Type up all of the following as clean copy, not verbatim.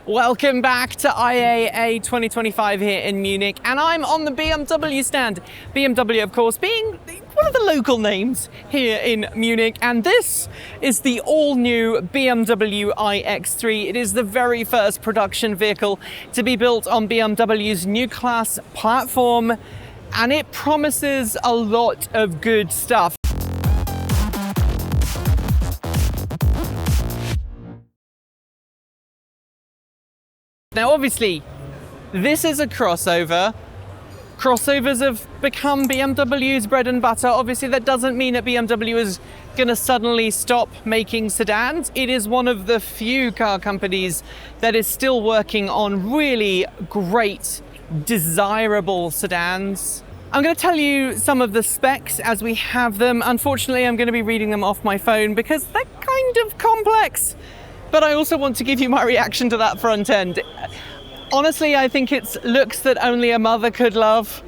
Welcome back to IAA 2025 here in Munich, and I'm on the BMW stand. BMW, of course, being one of the local names here in Munich, and this is the all-new BMW iX3. It is the very first production vehicle to be built on BMW's new class platform, and it promises a lot of good stuff. Now, obviously, this is a crossover. Crossovers have become BMW's bread and butter. Obviously, that doesn't mean that BMW is going to suddenly stop making sedans. It is one of the few car companies that is still working on really great, desirable sedans. I'm going to tell you some of the specs as we have them. Unfortunately, I'm going to be reading them off my phone because they're kind of complex. But I also want to give you my reaction to that front end. Honestly, I think it's looks that only a mother could love.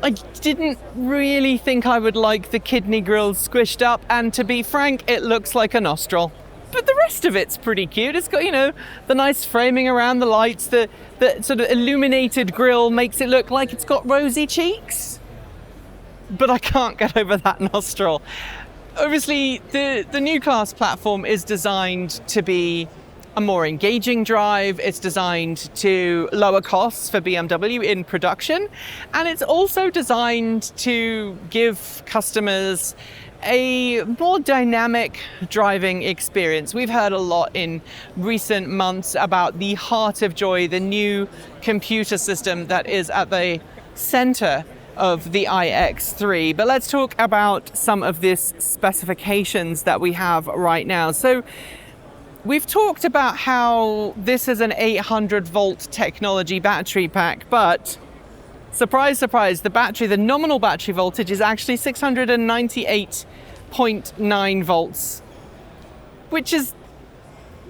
I didn't really think I would like the kidney grills squished up, and to be frank, it looks like a nostril. But the rest of it's pretty cute. It's got, you know, the nice framing around the lights, the sort of illuminated grille makes it look like it's got rosy cheeks. But I can't get over that nostril. Obviously, the new class platform is designed to be a more engaging drive. It's designed to lower costs for BMW in production. And it's also designed to give customers a more dynamic driving experience. We've heard a lot in recent months about the Heart of Joy, the new computer system that is at the center of the iX3. But let's talk about some of these specifications that we have right now. So we've talked about how this is an 800 volt technology battery pack, but surprise, surprise, the nominal battery voltage is actually 698.9 volts, which is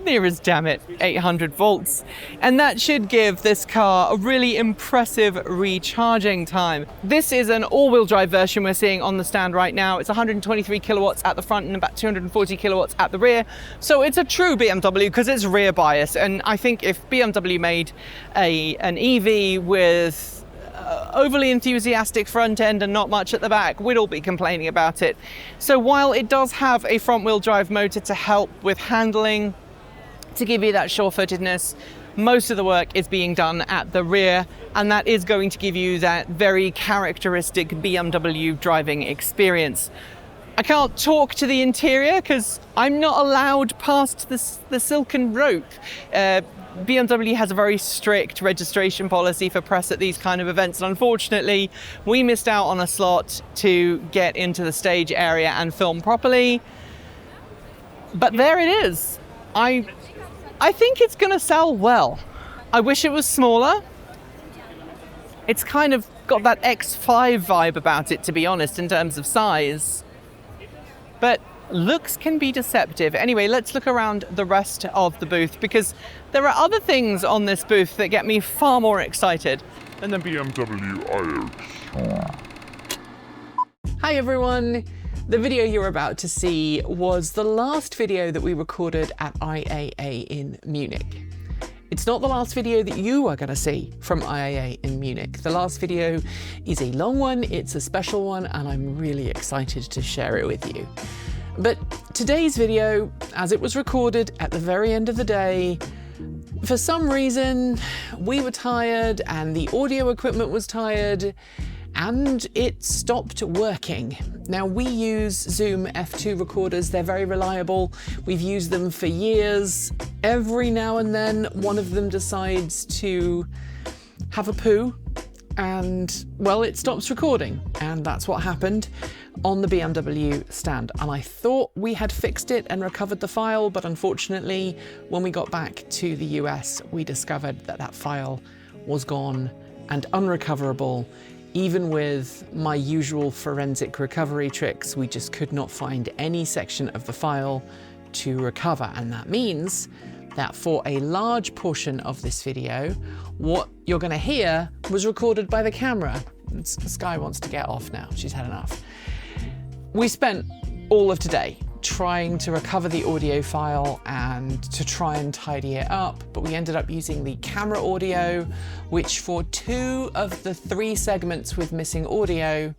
near as damn it 800 volts, and that should give this car a really impressive recharging time. This is an all-wheel drive version we're seeing on the stand right now. It's 123 kilowatts at the front and about 240 kilowatts at the rear, so it's a true BMW because it's rear bias. And I think if BMW made an EV with overly enthusiastic front end and not much at the back, we'd all be complaining about it. So while it does have a front-wheel drive motor to help with handling, to give you that sure-footedness, most of the work is being done at the rear, and that is going to give you that very characteristic BMW driving experience. I can't talk to the interior because I'm not allowed past the silken rope. BMW has a very strict registration policy for press at these kind of events, and unfortunately we missed out on a slot to get into the stage area and film properly. But there it is. I think it's going to sell well. I wish it was smaller. It's kind of got that X5 vibe about it, to be honest, in terms of size. But looks can be deceptive. Anyway, let's look around the rest of the booth, because there are other things on this booth that get me far more excited than the BMW iX. Hi everyone. The video you're about to see was the last video that we recorded at IAA in Munich. It's not the last video that you are going to see from IAA in Munich. The last video is a long one, it's a special one, and I'm really excited to share it with you. But today's video, as it was recorded at the very end of the day, for some reason we were tired and the audio equipment was tired, and it stopped working. Now, we use Zoom F2 recorders. They're very reliable. We've used them for years. Every now and then, one of them decides to have a poo and, well, it stops recording. And that's what happened on the BMW stand. And I thought we had fixed it and recovered the file, but unfortunately, when we got back to the US, we discovered that that file was gone and unrecoverable. Even with my usual forensic recovery tricks, we just could not find any section of the file to recover. And that means that for a large portion of this video, what you're going to hear was recorded by the camera. Sky wants to get off now. She's had enough. We spent all of today trying to recover the audio file and to try and tidy it up, but we ended up using the camera audio, which for 2 of the 3 segments with missing audio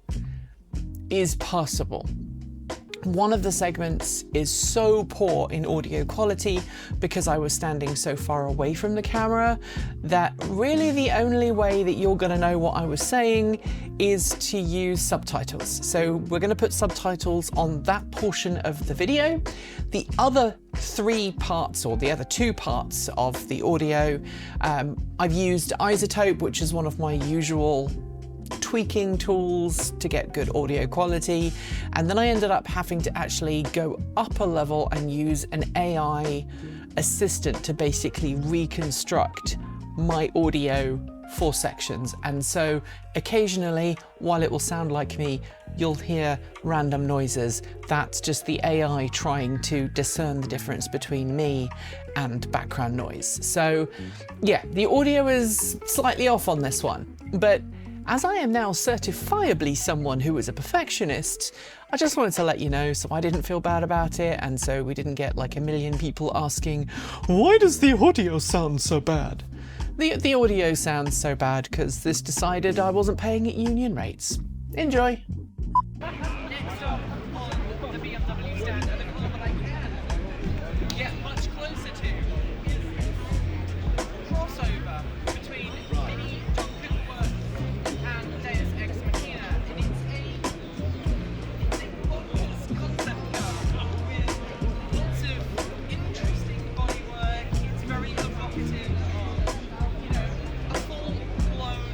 is passable. One of the segments is so poor in audio quality because I was standing so far away from the camera that really the only way that you're going to know what I was saying is to use subtitles. So we're going to put subtitles on that portion of the video. The other 3 parts, or the other 2 parts of the audio, I've used iZotope, which is one of my usual tweaking tools to get good audio quality, and then I ended up having to actually go up a level and use an AI assistant to basically reconstruct my audio for sections. And so occasionally, while it will sound like me, you'll hear random noises. That's just the AI trying to discern the difference between me and background noise. So yeah, the audio is slightly off on this one, but as I am now certifiably someone who is a perfectionist, I just wanted to let you know so I didn't feel bad about it, and so we didn't get like a million people asking, why does the audio sound so bad? The audio sounds so bad because this decided I wasn't paying it union rates. Enjoy. Next up on the BMW stand, and the car that I can get much closer to is crossover between Mini and Deus Ex Machina, and it's a concept car with lots of interesting bodywork. It's very evocative of, you know, a full-blown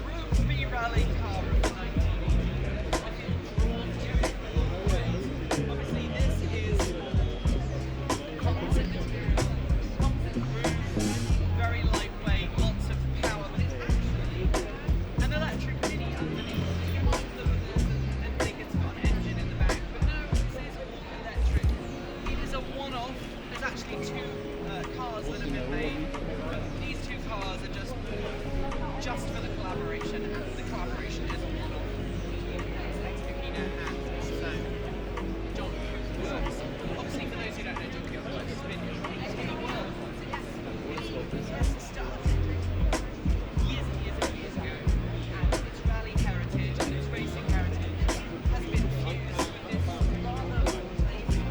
Group B rally car of the 1980s. I feel drawn to it in a lot of ways. Obviously, this is composite material, composite roof, very lightweight, lots of power, but it's actually an electric Mini underneath. You might look at this and think it's got an engine in the back, but no, this is all electric. It is a one-off. There's actually 2 cars that have been made, but these 2 cars are just for the collaboration, and the collaboration is a one-off between Ex Machina and so John Works. Obviously, for those who don't know, John Works has been in the world. This started years and years and years ago, and its rally heritage and its racing heritage has been fused with this rather playful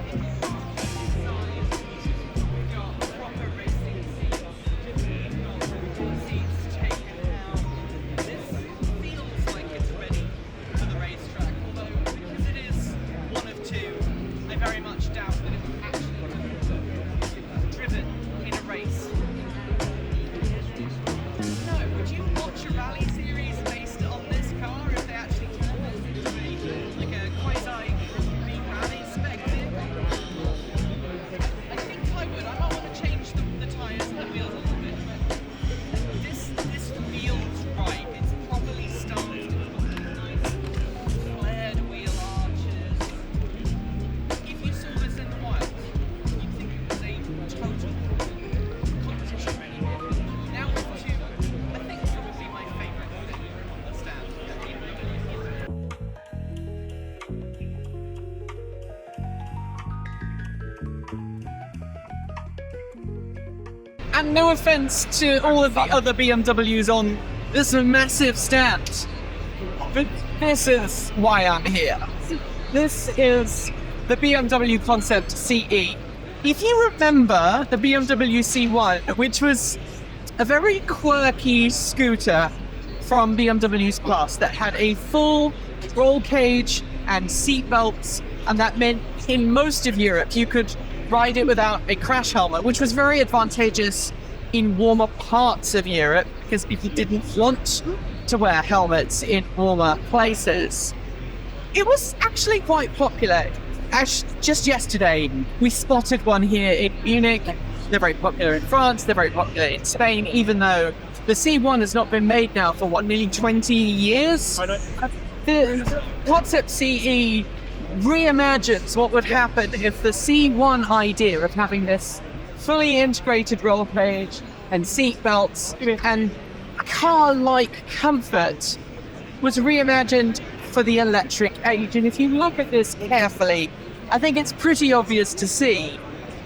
design. We've got proper racing seats, seats taken out. This feels like it's ready for the racetrack, although because it is one of 2, I very much doubt that it would actually be driven in a race. No, would you watch a rally series based on this car if they actually turned this into like a quasi Group B rally spec vehicle? I think I would. I might want to change the tyres and the wheels a little bit, but this feels right. It's properly stamped. Nice flared wheel arches. If you saw this in the wild, you'd think it was a total competition ready vehicle. Now with 2, I think probably my favourite thing on the stand. And no offense to all of the other BMWs on this massive stand, but this is why I'm here. This is the BMW Concept CE. If you remember the BMW C1, which was a very quirky scooter from BMW's past that had a full roll cage and seat belts, and that meant in most of Europe you could ride it without a crash helmet, which was very advantageous in warmer parts of Europe because people didn't want to wear helmets in warmer places. It was actually quite popular. Just yesterday, we spotted one here in Munich. They're very popular in France, they're very popular in Spain, even though the C1 has not been made now for nearly 20 years? The Concept CE reimagines what would happen if the C1 idea of having this fully integrated roll cage and seat belts and car-like comfort was reimagined for the electric age. And if you look at this carefully, I think it's pretty obvious to see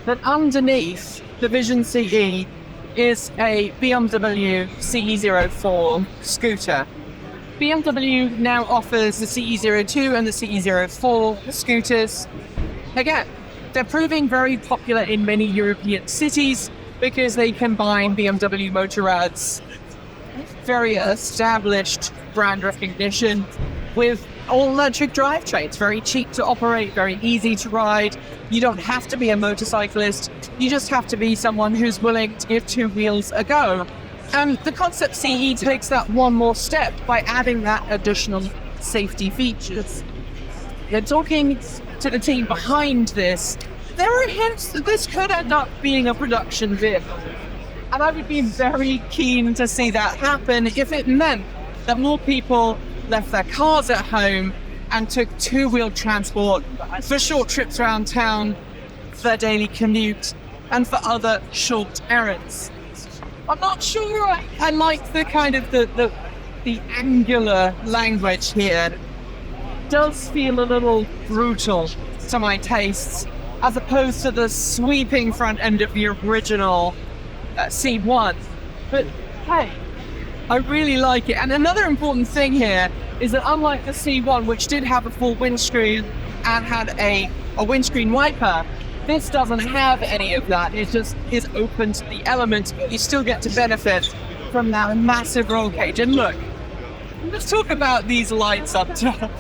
that underneath the Vision CE is a BMW CE04 scooter. BMW now offers the CE02 and the CE04 scooters. Again, they're proving very popular in many European cities because they combine BMW Motorrad's very established brand recognition with all-electric drivetrains. Very cheap to operate, very easy to ride. You don't have to be a motorcyclist. You just have to be someone who's willing to give two wheels a go. And the Concept CE takes that one more step by adding that additional safety features. They're talking to the team behind this. There are hints that this could end up being a production vehicle. And I would be very keen to see that happen if it meant that more people left their cars at home and took two-wheel transport for short trips around town, for their daily commute, and for other short errands. I'm not sure I like the kind of the angular language here. It does feel a little brutal to my tastes, as opposed to the sweeping front end of the original C1. But hey, I really like it. And another important thing here is that unlike the C1, which did have a full windscreen and had a windscreen wiper, this doesn't have any of that. It just is open to the elements, but you still get to benefit from that massive roll cage. And look, let's talk about these lights up top.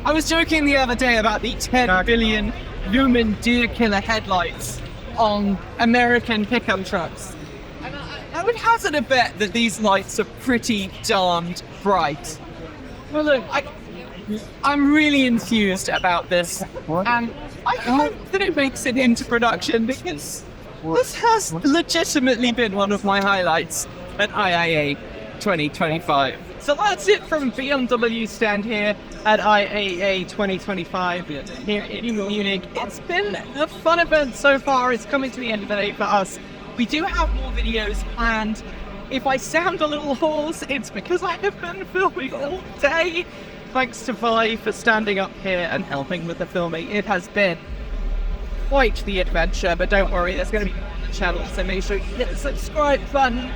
I was joking the other day about the 10 billion lumen deer killer headlights on American pickup trucks. And I would hazard a bet that these lights are pretty darned bright. Well, look, I'm really enthused about this, and I hope that it makes it into production, because this has legitimately been one of my highlights at IAA 2025. So that's it from BMW stand here at IAA 2025 here in Munich. It's been a fun event so far. It's coming to the end of the day for us. We do have more videos planned. If I sound a little hoarse, it's because I have been filming all day. Thanks to Vi for standing up here and helping with the filming. It has been quite the adventure, but don't worry, there's going to be more on the channel, so make sure you hit the subscribe button.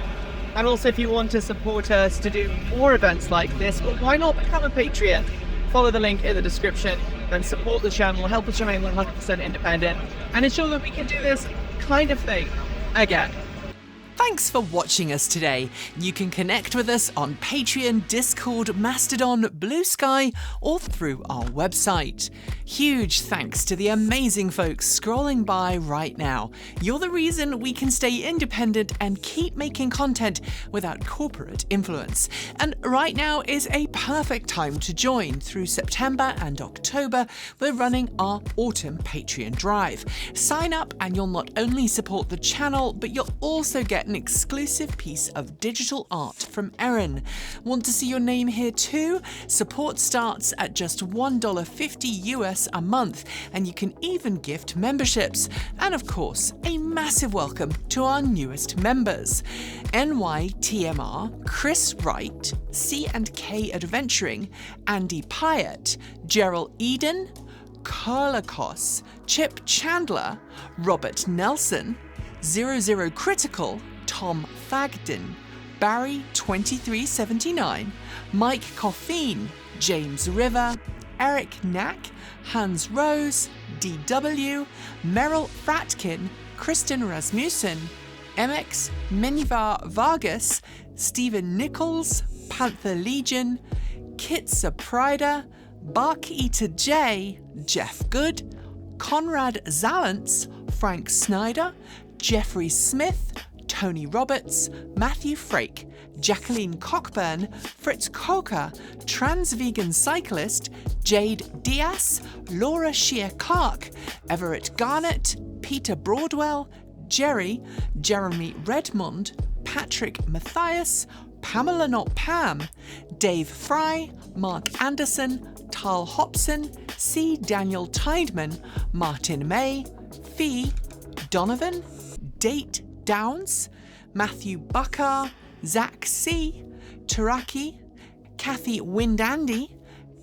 And also, if you want to support us to do more events like this, well, why not become a Patreon? Follow the link in the description and support the channel, help us remain 100% independent, and ensure that we can do this kind of thing again. Thanks for watching us today. You can connect with us on Patreon, Discord, Mastodon, Blue Sky, or through our website. Huge thanks to the amazing folks scrolling by right now. You're the reason we can stay independent and keep making content without corporate influence. And right now is a perfect time to join. Through September and October, we're running our autumn Patreon drive. Sign up and you'll not only support the channel, but you'll also get an exclusive piece of digital art from Erin. Want to see your name here too? Support starts at just $1.50 US a month, and you can even gift memberships. And of course, a massive welcome to our newest members: NYTMR, Chris Wright, C&K Adventuring, Andy Pyatt, Gerald Eden, Kurlakos, Chip Chandler, Robert Nelson, 00 Critical, Tom Fagden, Barry 2379, Mike Coffeen, James River, Eric Knack, Hans Rose, DW, Meryl Fratkin, Kristen Rasmussen, MX Menivar Vargas, Stephen Nichols, Panther Legion, Kitsa Prida, Bark Eater J, Jeff Good, Conrad Zalance, Frank Snyder, Jeffrey Smith, Tony Roberts, Matthew Frake, Jacqueline Cockburn, Fritz Coker, Trans Vegan Cyclist, Jade Diaz, Laura Shear-Clark, Everett Garnett, Peter Broadwell, Jerry, Jeremy Redmond, Patrick Matthias, Pamela Not Pam, Dave Fry, Mark Anderson, Tal Hobson, C. Daniel Tideman, Martin May, Fee, Donovan, Date Downs, Matthew Buckar, Zach C, Taraki, Kathy Windandy,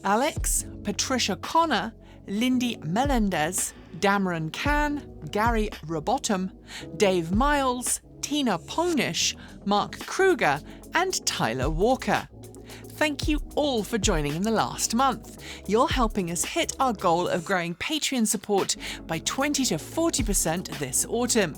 Alex, Patricia Connor, Lindy Melendez, Dameron Can, Gary Robotham, Dave Miles, Tina Ponish, Mark Kruger, and Tyler Walker. Thank you all for joining in the last month. You're helping us hit our goal of growing Patreon support by 20 to 40% this autumn.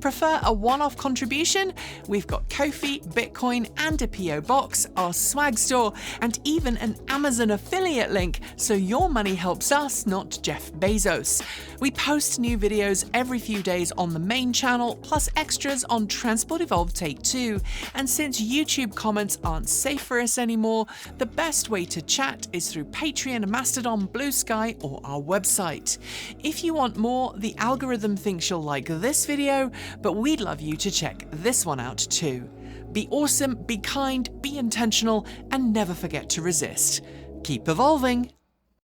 Prefer a one-off contribution? We've got Ko-fi, Bitcoin, and a PO box, our swag store, and even an Amazon affiliate link, so your money helps us, not Jeff Bezos. We post new videos every few days on the main channel, plus extras on Transport Evolved Take 2. And since YouTube comments aren't safe for us anymore, the best way to chat is through Patreon, Mastodon, Blue Sky, or our website. If you want more, the algorithm thinks you'll like this video, but we'd love you to check this one out too. Be awesome, be kind, be intentional, and never forget to resist. Keep evolving.